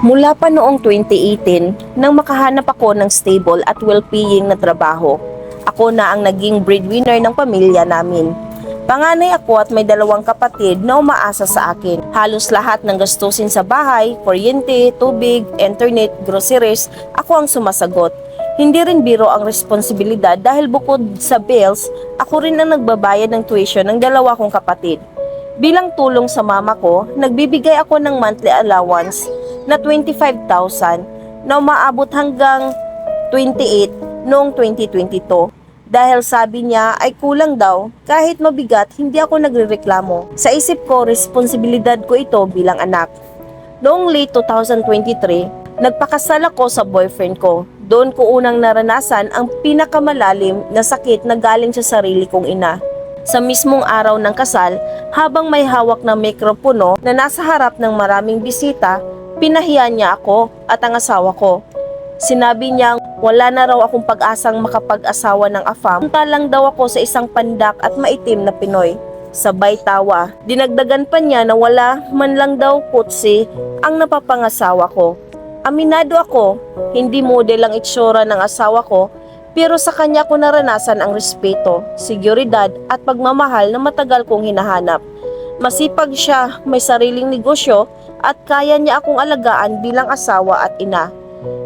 Mula pa noong 2018, nang makahanap ako ng stable at well-paying na trabaho, ako na ang naging breadwinner ng pamilya namin. Panganay ako at may dalawang kapatid na umaasa sa akin. Halos lahat ng gastusin sa bahay, kuryente, tubig, internet, groceries, ako ang sumasagot. Hindi rin biro ang responsibilidad dahil bukod sa bills, ako rin ang nagbabayad ng tuition ng dalawa kong kapatid. Bilang tulong sa mama ko, nagbibigay ako ng monthly allowance na 25,000 na umaabot hanggang 28 noong 2022. Dahil sabi niya ay kulang daw, kahit mabigat hindi ako nagrereklamo. Sa isip ko, responsibilidad ko ito bilang anak. Noong late 2023, nagpakasal ako sa boyfriend ko. Doon ko unang naranasan ang pinakamalalim na sakit na galing sa sarili kong ina. Sa mismong araw ng kasal, habang may hawak na mikropono na nasa harap ng maraming bisita, pinahiya niya ako at ang asawa ko. Sinabi niya wala na raw akong pag-asang makapag-asawa ng AFAM. Punta lang daw ako sa isang pandak at maitim na Pinoy. Sabay tawa. Dinagdagan pa niya na wala man lang daw kutsi ang napapangasawa ko. Aminado ako, hindi model ang itsura ng asawa ko, pero sa kanya ko naranasan ang respeto, seguridad at pagmamahal na matagal kong hinahanap. Masipag siya, may sariling negosyo at kaya niya akong alagaan bilang asawa at ina.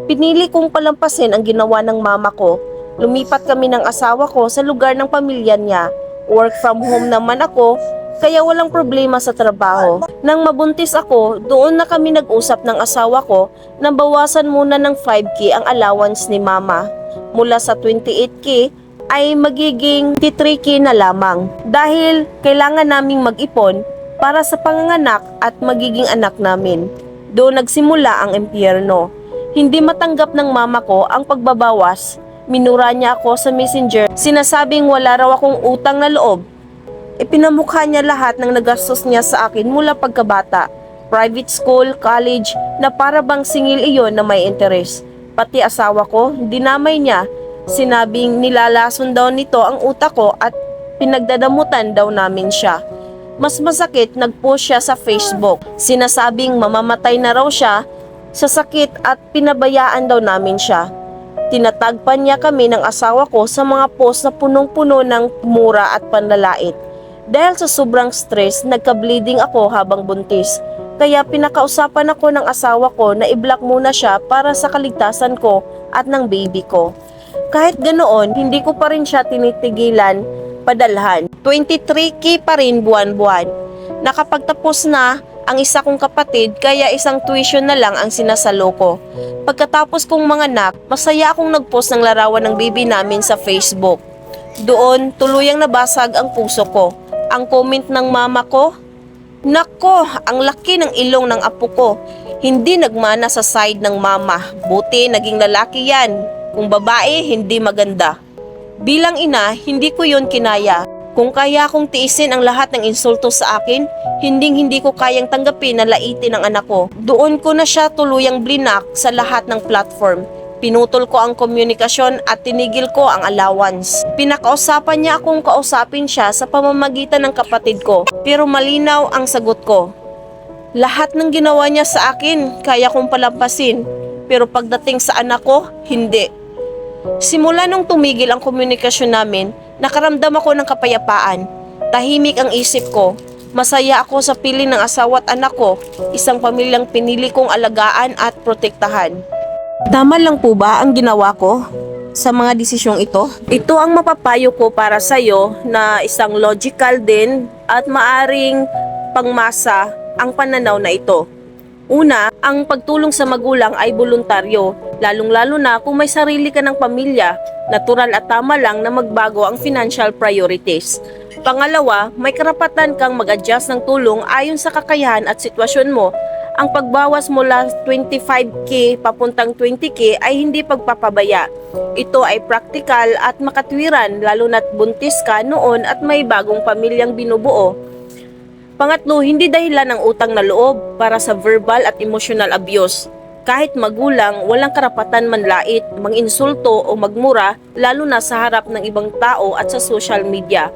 Pinili kong palampasin ang ginawa ng mama ko. Lumipat kami ng asawa ko sa lugar ng pamilya niya. Work from home naman ako, kaya walang problema sa trabaho. Nang mabuntis ako, doon na kami nag-usap ng asawa ko na bawasan muna ng 5K ang allowance ni mama. Mula sa 28K ay magiging 33K na lamang dahil kailangan naming mag-ipon para sa panganganak at magiging anak namin. Doon nagsimula ang impyerno. Hindi matanggap ng mama ko ang pagbabawas. Minura niya ako sa messenger. Sinasabing wala raw akong utang na loob. Ipinamukha niya lahat ng nagastos niya sa akin mula pagkabata. Private school, college, na para bang singil iyon na may interes. Pati asawa ko, dinamay niya. Sinabing nilalason daw nito ang utak ko at pinagdadamutan daw namin siya. Mas masakit, nag-post siya sa Facebook. Sinasabing mamamatay na raw siya sa sakit at pinabayaan daw namin siya. Tinatagpan niya kami ng asawa ko sa mga post na punong-puno ng mura at panlalait. Dahil sa sobrang stress, nagka-bleeding ako habang buntis. Kaya pinakausapan ako ng asawa ko na i-block muna siya para sa kaligtasan ko at ng baby ko. Kahit ganoon, hindi ko pa rin siya tinitigilan padalhan. 23K pa rin buwan-buwan. Nakapagtapos na ang isa kong kapatid kaya isang tuition na lang ang sinasalo ko. Pagkatapos kong manganak, masaya akong nagpost ng larawan ng baby namin sa Facebook. Doon, tuluyang nabasag ang puso ko. Ang comment ng mama ko, "Nako, ang laki ng ilong ng apo ko. Hindi nagmana sa side ng mama. Buti naging lalaki yan. Kung babae, hindi maganda." Bilang ina, hindi ko yon kinaya. Kung kaya kong tiisin ang lahat ng insulto sa akin, hindi ko kayang tanggapin na laitin ang anak ko. Doon ko na siya tuluyang blinak sa lahat ng platform. Pinutol ko ang komunikasyon at tinigil ko ang allowance. Pinakausapan niya akong kausapin siya sa pamamagitan ng kapatid ko, pero malinaw ang sagot ko. Lahat ng ginawa niya sa akin, kaya kong palampasin, pero pagdating sa anak ko, hindi. Simula nung tumigil ang komunikasyon namin, nakaramdam ako ng kapayapaan. Tahimik ang isip ko. Masaya ako sa piling ng asawa at anak ko, isang pamilyang pinili kong alagaan at protektahan. Tama lang po ba ang ginawa ko sa mga desisyong ito? Ito ang mapapayo ko para sa iyo na isang logical din at maaring pangmasa ang pananaw na ito. Una, ang pagtulong sa magulang ay voluntaryo, lalong-lalo na kung may sarili ka ng pamilya. Natural at tama lang na magbago ang financial priorities. Pangalawa, may karapatan kang mag-adjust ng tulong ayon sa kakayahan at sitwasyon mo. Ang pagbawas mula 25K papuntang 20K ay hindi pagpapabaya. Ito ay praktikal at makatwiran lalo na't buntis ka noon at may bagong pamilyang binubuo. Pangatlo, hindi dahilan ng utang na loob para sa verbal at emotional abuse. Kahit magulang, walang karapatan manlait, manginsulto o magmura lalo na sa harap ng ibang tao at sa social media.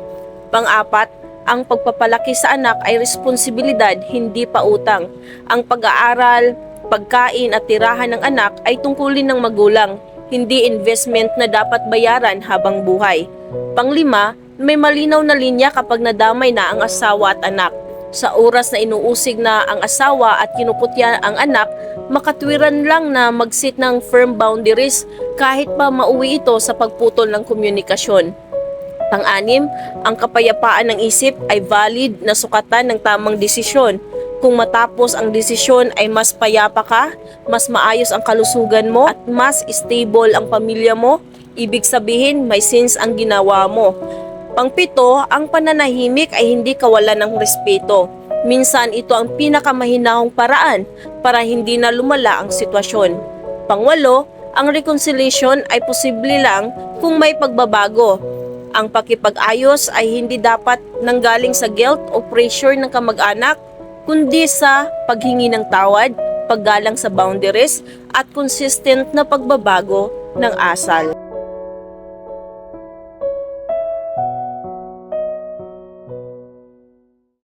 Pang-apat, ang pagpapalaki sa anak ay responsibilidad, hindi pa utang. Ang pag-aaral, Pagkain at tirahan ng anak ay tungkulin ng magulang, hindi investment na dapat bayaran habang buhay. Panglima, may malinaw na linya kapag nadamay na ang asawa at anak. Sa oras na inuusig na ang asawa at kinukutya ang anak, makatwiran lang na mag-set ng firm boundaries kahit pa mauwi ito sa pagputol ng komunikasyon. Pang-anim, ang kapayapaan ng isip ay valid na sukatan ng tamang desisyon. Kung matapos ang desisyon ay mas payapa ka, mas maayos ang kalusugan mo at mas stable ang pamilya mo, ibig sabihin may sense ang ginawa mo. Pangpito, ang pananahimik ay hindi kawalan ng respeto. Minsan ito ang pinakamahinahong paraan para hindi na lumala ang sitwasyon. Pangwalo, ang reconciliation ay posible lang kung may pagbabago. Ang pakipag-ayos ay hindi dapat nanggaling sa guilt o pressure ng kamag-anak, kundi sa paghingi ng tawad, paggalang sa boundaries, at consistent na pagbabago ng asal.